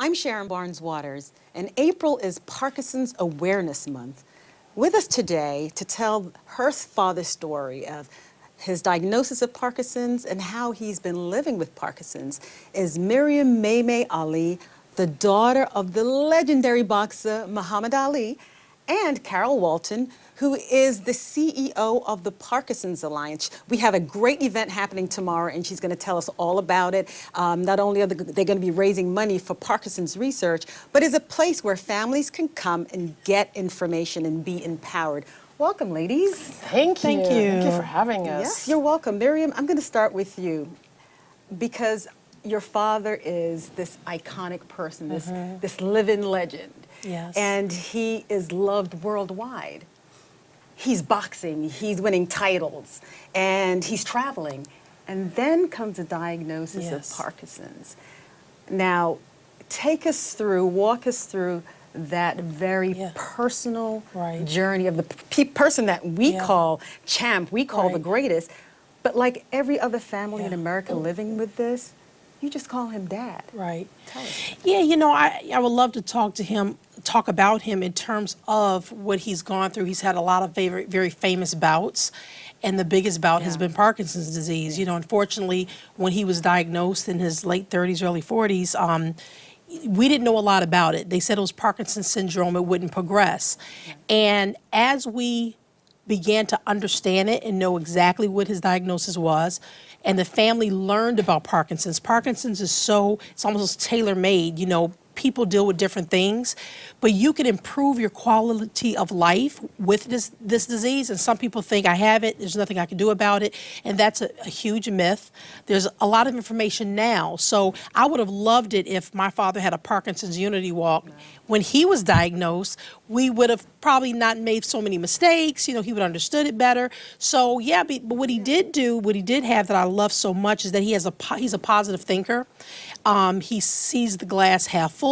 I'm Sharon Barnes-Waters, and April is Parkinson's Awareness Month. With us today to tell her father's story of his diagnosis of Parkinson's and how he's been living with Parkinson's is Maryum Ali, the daughter of the legendary boxer Muhammad Ali, and Carol Walton, who is the CEO of the Parkinson's Alliance. We have a great event happening tomorrow, and she's going to tell us all about it. Not only are they going to be raising money for Parkinson's research, but it's a place where families can come and get information and be empowered. Welcome, ladies. Thank you. Thank you for having us. Yes, you're welcome. Maryum, I'm going to start with you because your father is this iconic person, this living legend. Yes. And he is loved worldwide. He's boxing, he's winning titles, and he's traveling. And then comes a diagnosis of Parkinson's. Now, walk us through that very personal journey of the person that we call champ, we call the greatest. But like every other family in America living with this, you just call him Dad. Right. Tell us. Yeah, you know, I would love to talk about him in terms of what he's gone through. He's had a lot of very famous bouts, and the biggest bout has been Parkinson's disease. You know, unfortunately, when he was diagnosed in his late 30s, early 40s, we didn't know a lot about it. They said it was Parkinson's syndrome, it wouldn't progress. And as we began to understand it and know exactly what his diagnosis was, and the family learned about Parkinson's. Parkinson's is it's almost tailor-made, you know, people deal with different things, but you can improve your quality of life with this disease. And some people think, I have it, there's nothing I can do about it. And that's a huge myth. There's a lot of information now. So I would have loved it if my father had a Parkinson's Unity Walk. When he was diagnosed, we would have probably not made so many mistakes. You know, he would have understood it better. So yeah, but what he did have that I love so much is that he's a positive thinker. He sees the glass half full.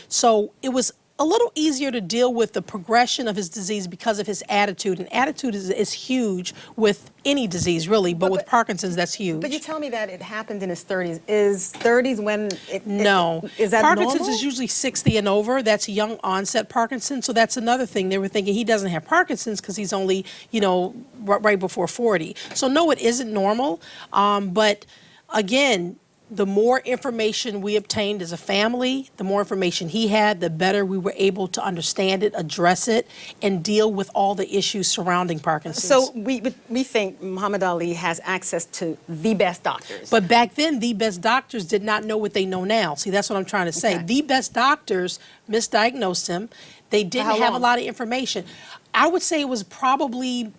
So it was a little easier to deal with the progression of his disease because of his attitude. And attitude is huge with any disease, really, but with Parkinson's, that's huge. But you tell me that it happened in his 30s. Is 30s when No. Is that Parkinson's normal? is usually 60 and over. That's young onset Parkinson's. So that's another thing. They were thinking he doesn't have Parkinson's because he's only, you know, right before 40. So no, it isn't normal. But again, the more information we obtained as a family, the more information he had, the better we were able to understand it, address it, and deal with all the issues surrounding Parkinson's. So we think Muhammad Ali has access to the best doctors. But back then, the best doctors did not know what they know now. See, that's what I'm trying to say. Okay. The best doctors misdiagnosed him. They didn't have a lot of information. I would say it was probably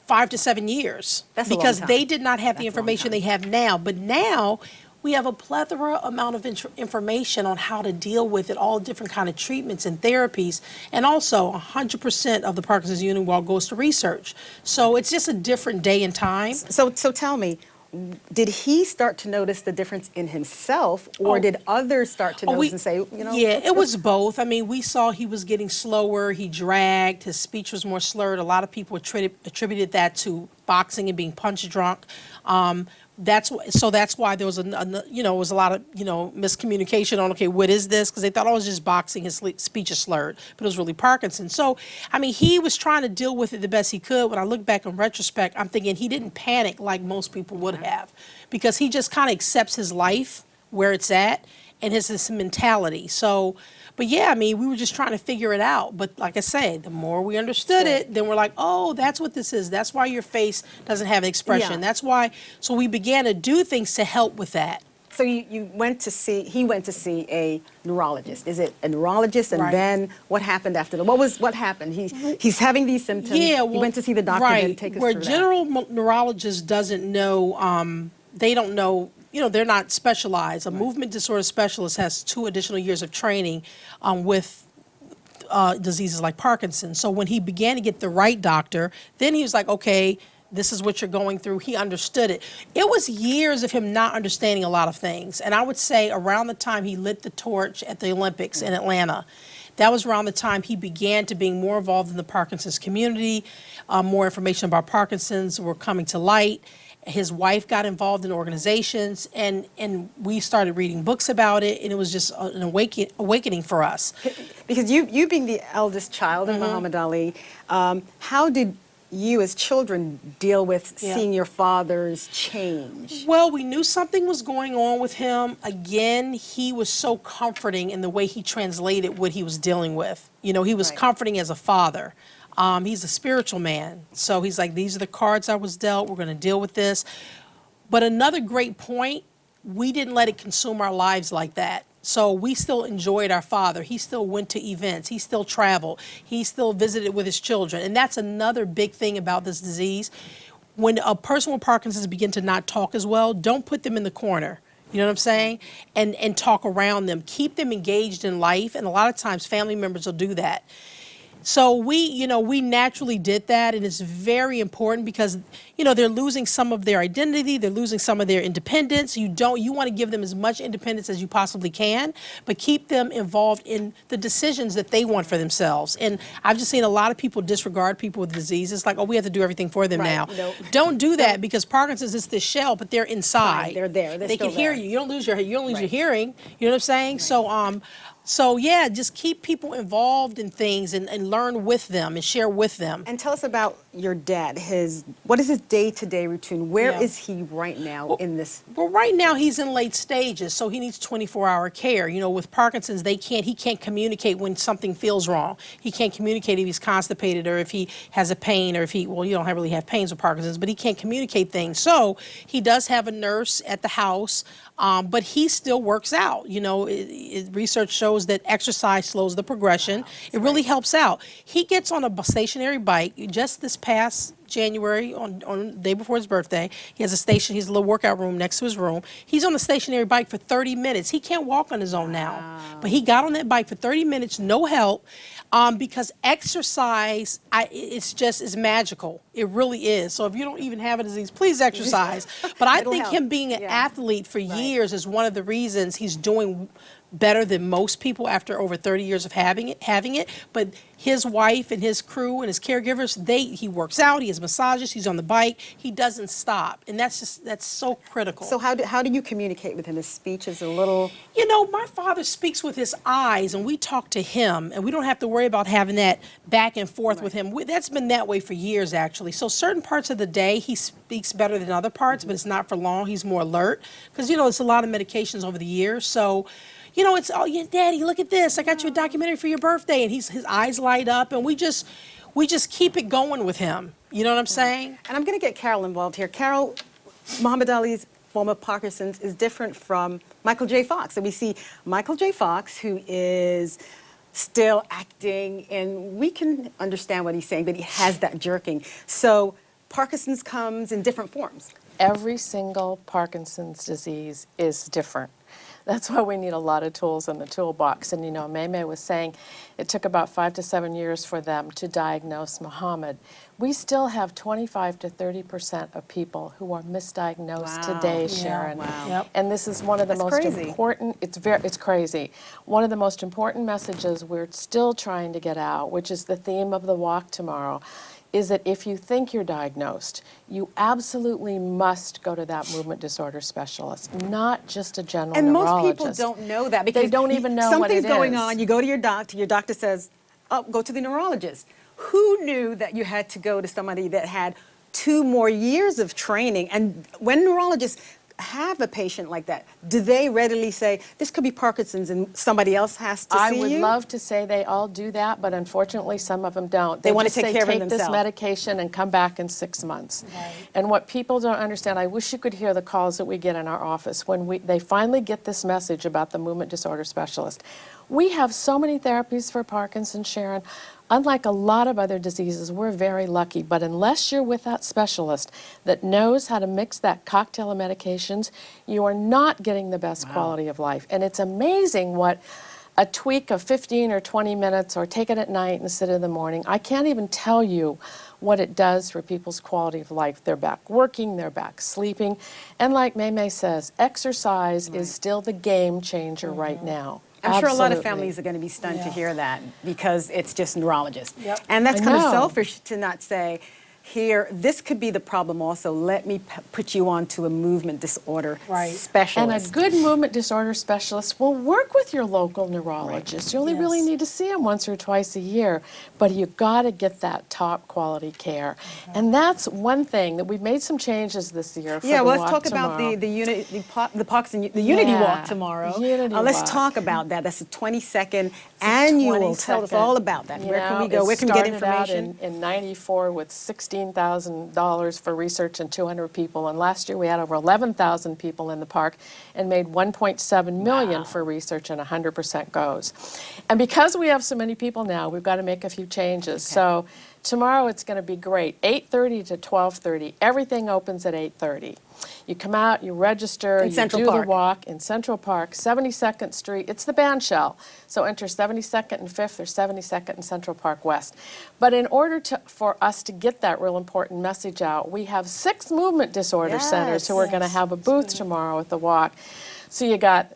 5 to 7 years. That's a long because time. they did not have the information they have now. But now, we have a plethora amount of information on how to deal with it, all different kind of treatments and therapies, and also 100% of the Parkinson's Unity Walk goes to research. So it's just a different day and time. So tell me, did he start to notice the difference in himself, or did others start to notice and say, you know? Yeah, it was both. I mean, we saw he was getting slower, he dragged, his speech was more slurred. A lot of people attributed that to boxing and being punch drunk. That's why there was it was a lot of, miscommunication on, okay, what is this? Because they thought, oh, it was just boxing, his speech is slurred, but it was really Parkinson's. So, I mean, he was trying to deal with it the best he could. When I look back in retrospect, I'm thinking he didn't panic like most people would have, because he just kind of accepts his life where it's at and his mentality. So, but yeah, I mean, we were just trying to figure it out. But like I say, the more we understood it, then we're like, oh, that's what this is. That's why your face doesn't have an expression. That's why. So we began to do things to help with that. So he went to see a neurologist. Is it a neurologist? And then what happened after that? What happened? He's having these symptoms. Yeah, well, he went to see the doctor. And take us where through general neurologist doesn't know, they don't know. They're not specialized. A movement disorder specialist has 2 additional years of training with diseases like Parkinson's. So when he began to get the right doctor, then he was like, okay, this is what you're going through. He understood it. It was years of him not understanding a lot of things. And I would say around the time he lit the torch at the Olympics in Atlanta, that was around the time he began to being more involved in the Parkinson's community. More information about Parkinson's were coming to light. His wife got involved in organizations, and we started reading books about it, and it was just an awakening for us. Because you being the eldest child of Muhammad Ali, how did you as children deal with Yeah. seeing your father's change? Well, we knew something was going on with him. Again, he was so comforting in the way he translated what he was dealing with. You know, he was Right. comforting as a father. He's a spiritual man. So he's like, these are the cards I was dealt. We're going to deal with this. But another great point, we didn't let it consume our lives like that. So we still enjoyed our father. He still went to events. He still traveled. He still visited with his children. And that's another big thing about this disease. When a person with Parkinson's begin to not talk as well, don't put them in the corner. You know what I'm saying? And talk around them. Keep them engaged in life. And a lot of times family members will do that. So we naturally did that, and it's very important because, they're losing some of their identity, they're losing some of their independence. You want to give them as much independence as you possibly can, but keep them involved in the decisions that they want for themselves. And I've just seen a lot of people disregard people with diseases, like, oh, we have to do everything for them now. Nope. Don't do that, because Parkinson's is this shell, but they're inside. Fine, they're there. They're they still can hear there. you. You don't lose your Right. hearing. You know what I'm saying? Right. So yeah, just keep people involved in things and learn with them and share with them. And tell us about your dad. What is his day-to-day routine? Where Yeah. is he right now in this? Well, right now he's in late stages, so he needs 24-hour care. With Parkinson's, he can't communicate when something feels wrong. He can't communicate if he's constipated or if he has a pain or if you don't really have pains with Parkinson's, but he can't communicate things. So he does have a nurse at the house, but he still works out. Research shows that exercise slows the progression. Wow, it really helps out. He gets on a stationary bike just this past January on the day before his birthday. He has a little workout room next to his room. He's on the stationary bike for 30 minutes. He can't walk on his own now, but he got on that bike for 30 minutes, no help, because exercise, it's magical. It really is. So if you don't even have a disease, please exercise. But I think him being an athlete for years is one of the reasons he's doing better than most people after over 30 years of having it. But his wife and his crew and his caregivers, he works out, he has massages, he's on the bike, he doesn't stop. And that's so critical. So how do you communicate with him? His speech is a little... My father speaks with his eyes, and we talk to him, and we don't have to worry about having that back and forth with him. That's been that way for years, actually. So certain parts of the day, he speaks better than other parts, but it's not for long. He's more alert, because, it's a lot of medications over the years. So, it's, oh, yeah, Daddy, look at this. I got you a documentary for your birthday. And his eyes light up, and we just keep it going with him. You know what I'm saying? And I'm going to get Carol involved here. Carol, Muhammad Ali's form of Parkinson's is different from Michael J. Fox. And we see Michael J. Fox, who is still acting, and we can understand what he's saying, but he has that jerking. So Parkinson's comes in different forms. Every single Parkinson's disease is different. That's why we need a lot of tools in the toolbox. And Maymay was saying it took about 5 to 7 years for them to diagnose Muhammad. We still have 25 to 30% of people who are misdiagnosed today, Sharon. Wow. Yep. And this is one of the most important, it's crazy. One of the most important messages we're still trying to get out, which is the theme of the walk tomorrow, is that if you think you're diagnosed, you absolutely must go to that movement disorder specialist, not just a general neurologist. And most people don't know that, because they don't even know what it is. Something's going on, you go to your doctor says, oh, go to the neurologist. Who knew that you had to go to somebody that had 2 more years of training? And when neurologists have a patient like that, do they readily say, this could be Parkinson's, and somebody else has to see you? I would love to say they all do that, but unfortunately some of them don't. They want to just take say, care of take themselves. this medication and come back in 6 months. Right. And what people don't understand, I wish you could hear the calls that we get in our office when they finally get this message about the movement disorder specialist. We have so many therapies for Parkinson's, Sharon. Unlike a lot of other diseases, we're very lucky, but unless you're with that specialist that knows how to mix that cocktail of medications, you are not getting the best quality of life. And it's amazing what a tweak of 15 or 20 minutes, or take it at night instead of the morning, I can't even tell you what it does for people's quality of life. They're back working, they're back sleeping, and like Maymay says, exercise is still the game changer right now. I'm sure a lot of Absolutely. families are going to be stunned to hear that, because it's just neurologists. Yep. And that's I kind of know. selfish to not say, here, this could be the problem also. Let me put you on to a movement disorder specialist. And a good movement disorder specialist will work with your local neurologist. You only really need to see him once or twice a year, but you got to get that top quality care. And that's one thing that we've made some changes this year for the well, let's walk talk tomorrow. about the Parkinson, the Unity Walk tomorrow. Let's talk about that. That's a 22nd annual. Tell us all about that. Where can we go? Where can we get information? Out in '94 with $16,000 for research and 200 people, and last year we had over 11,000 people in the park and made $1.7 million for research, and 100% goes. And because we have so many people now, we've got to make a few changes. So tomorrow it's going to be great. 8:30 to 12:30. Everything opens at 8:30. You come out, you register, you do the walk in Central Park, 72nd Street. It's the bandshell. So enter 72nd and 5th or 72nd and Central Park West. But in order for us to get that real important message out, we have 6 movement disorder centers who are going to have a booth tomorrow at the walk. So you got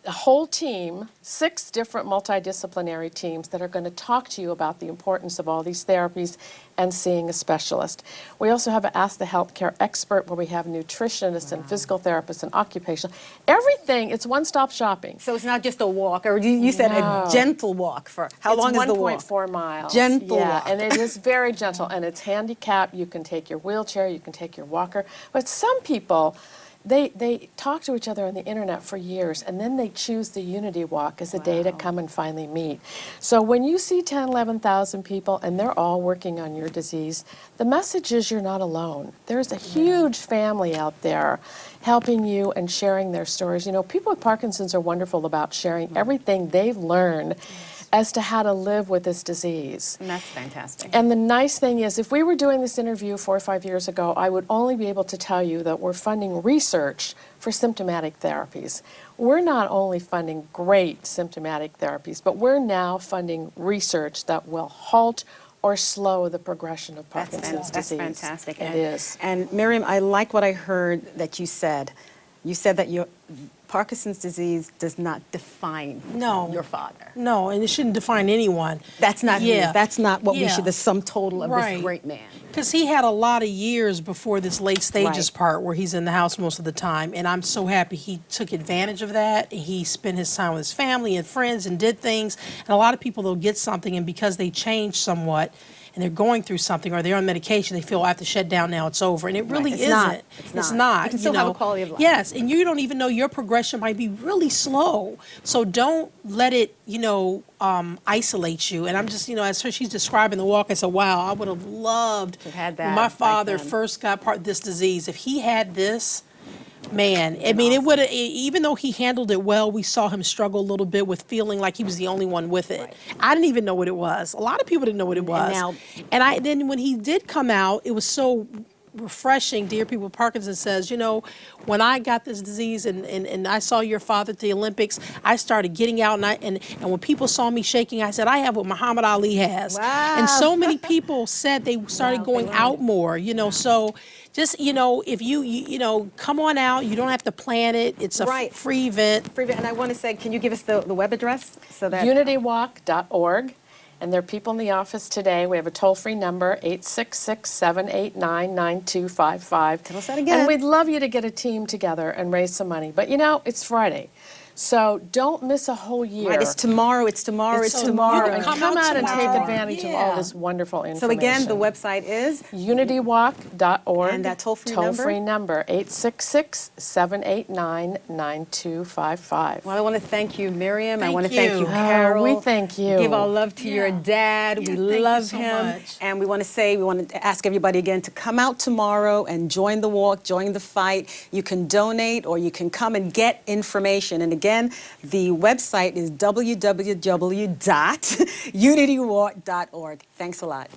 a whole team, 6 different multidisciplinary teams that are going to talk to you about the importance of all these therapies and seeing a specialist. We also have an Ask the Healthcare Expert where we have nutritionists and physical therapists and occupational. Everything, it's one-stop shopping. So it's not just a walk, or you said a gentle walk. For how long is the walk? It's 1.4 miles. Gentle walk. And it is very gentle, and it's handicapped. You can take your wheelchair, you can take your walker. But some people, they talk to each other on the internet for years, and then they choose the Unity Walk as a day to come and finally meet. So when you see 10, 11,000 people, and they're all working on your disease, the message is you're not alone. There's a huge family out there helping you and sharing their stories. You know, people with Parkinson's are wonderful about sharing everything they've learned as to how to live with this disease. And that's fantastic. And the nice thing is, if we were doing this interview 4 or 5 years ago, I would only be able to tell you that we're funding research for symptomatic therapies. We're not only funding great symptomatic therapies, but we're now funding research that will halt or slow the progression of Parkinson's disease. That's fantastic. It is. And Maryum, I like what I heard that you said. You said that your Parkinson's disease does not define your father. No, and it shouldn't define anyone. That's not his. That's not what we should, the sum total of this great man. Because he had a lot of years before this late stages part where he's in the house most of the time, and I'm so happy he took advantage of that. He spent his time with his family and friends and did things. And a lot of people, they'll get something, and because they change somewhat, and they're going through something or they're on medication, they feel I have to shut down now, it's over. And it really isn't. It's not. You can still have a quality of life. Yes, and you don't even know your progression might be really slow. So don't let it, isolate you. And I'm just, as she's describing the walk, I said, wow, I would have loved to have had that when my father first got this disease. If he had this, man, I mean, it would have, even though he handled it well, we saw him struggle a little bit with feeling like he was the only one with it. I didn't even know what it was. A lot of people didn't know what it was. And then when he did come out, it was so refreshing. Dear people with Parkinson's says, when I got this disease and I saw your father at the Olympics, I started getting out, and when people saw me shaking, I said, I have what Muhammad Ali has. Wow. And so many people said they started going out more, so just, if you come on out, you don't have to plan it. It's a free event. And I want to say, can you give us the web address? So that unitywalk.org. And there are people in the office today. We have a toll-free number, 866-789-9255. Tell us that again. And we'd love you to get a team together and raise some money. But it's Friday. So don't miss a whole year. Right, it's tomorrow. And come out and take advantage of all this wonderful information. So again, the website is unitywalk.org. And that toll-free number, 866-789-9255. Well, I want to thank you, Maryum. I want to thank you, Carol. We thank you. Give our love to your dad. We love him. And we want to ask everybody again to come out tomorrow and join the walk, join the fight. You can donate or you can come and get information. And again, the website is www.unitywalk.org. Thanks a lot.